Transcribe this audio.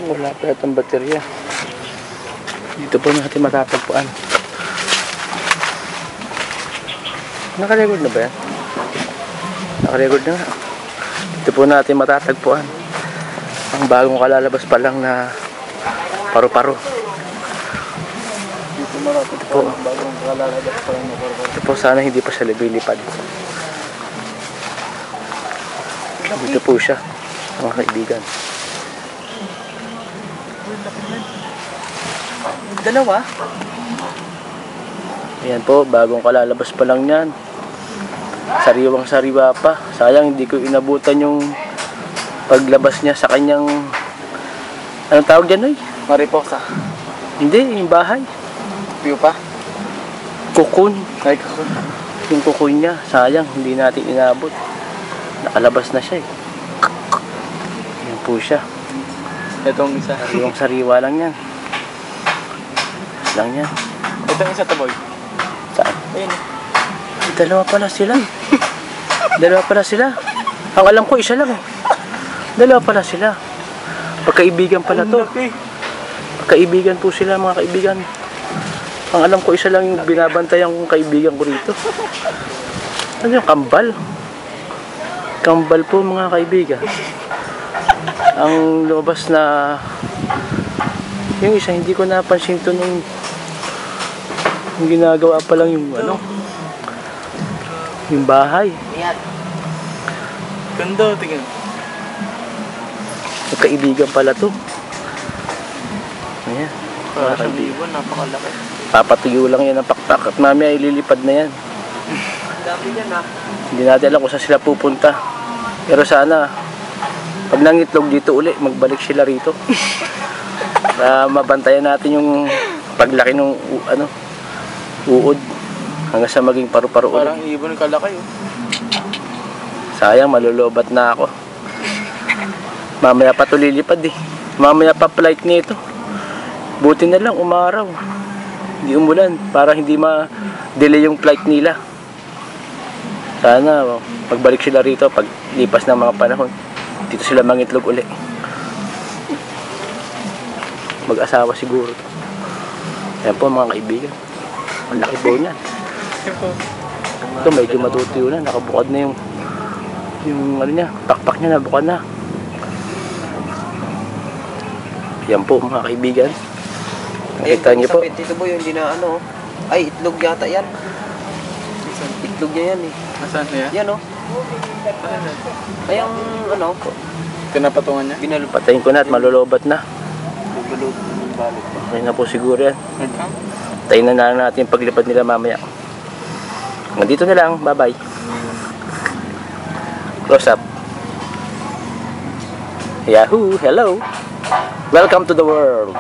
Wala pa itong baterya. Dito po natin matatagpuan. Nakarecord na ba yan? Nakarecord na nga. Dito po natin matatagpuan ang bagong kalalabas pa lang na paru-paro. Dito po bagong kalalabas pa lang na paru-paro. Ito po, sana hindi pa siya lilipad. Dito po siya, mga kaibigan. Dalawa? Ayan po, bagong kalalabas pa lang yan. Sariwang sariwa pa. Sayang hindi ko inabutan yung paglabas niya sa kanyang, anong tawag dyan, oy? Mariposa. Hindi, yung bahay. Pupa? Cocoon. Ay, cocoon. Yung cocoon niya, sayang hindi natin inabot. Nakalabas na siya eh. Yan po siya. Itong isa. Sariwang sariwa lang yan. Lang yan. Itong isa to, boy. Saan? Ayun. Dalawa pala sila. Dalawa pala sila. Ang alam ko isa lang eh. Dalawa pala sila. Pagkaibigan pala to. Pagkaibigan po sila, mga kaibigan. Ang alam ko isa lang yung binabantayan kong kaibigan ko rito. Ano yung kambal? Kambal po, mga kaibigan. Ang lumabas na yung isa hindi ko napansin to nung yung ginagawa pa lang yung ano, yung bahay. Ganda, tingnan. Magkaibigan pala to. Ayan. Para sa ibon, napakalaki. Papatuyo lang yan ang pakpak at mamaya ililipad na yan. Dami yan ha. Hindi natin alam kung saan sila pupunta. Pero sana pag nangitlog dito uli, magbalik sila rito. Para mabantayan natin yung paglaki ng ano, uod hanggang sa maging paru-paro ulit. Parang ibon kalaki oh. Sayang, malulobat na ako. Mamaya pa ito lilipad eh. Mamaya pa flight nito. Buti na lang umaraw. Hindi umulan para hindi ma-delay yung flight nila. Sana magbalik sila rito pag lipas ng mga panahon. Dito sila mangitlog uli. Mag-asawa siguro. Ayan po mga kaibigan. Ang laki po niyan. Ito medyo matutuyo na. Nakabukad na yung ano niya, pakpak niya nabukad na. Yan po mga kaibigan. Nakita niyo po. Dito po yung hindi na ano. Ay, itlog yata yan. Itlog niya yan eh. Nasaan na yan? Yan oh. Ay, ang ano. Pinapatungan niya? Patayin ko na at malulobat na. Bubulot. Balik. Okay na po siguro yan. Tayin na lang natin yung paglipad nila mamaya. Nandito na lang. Bye bye. Close up. Yahoo! Hello! Welcome to the world!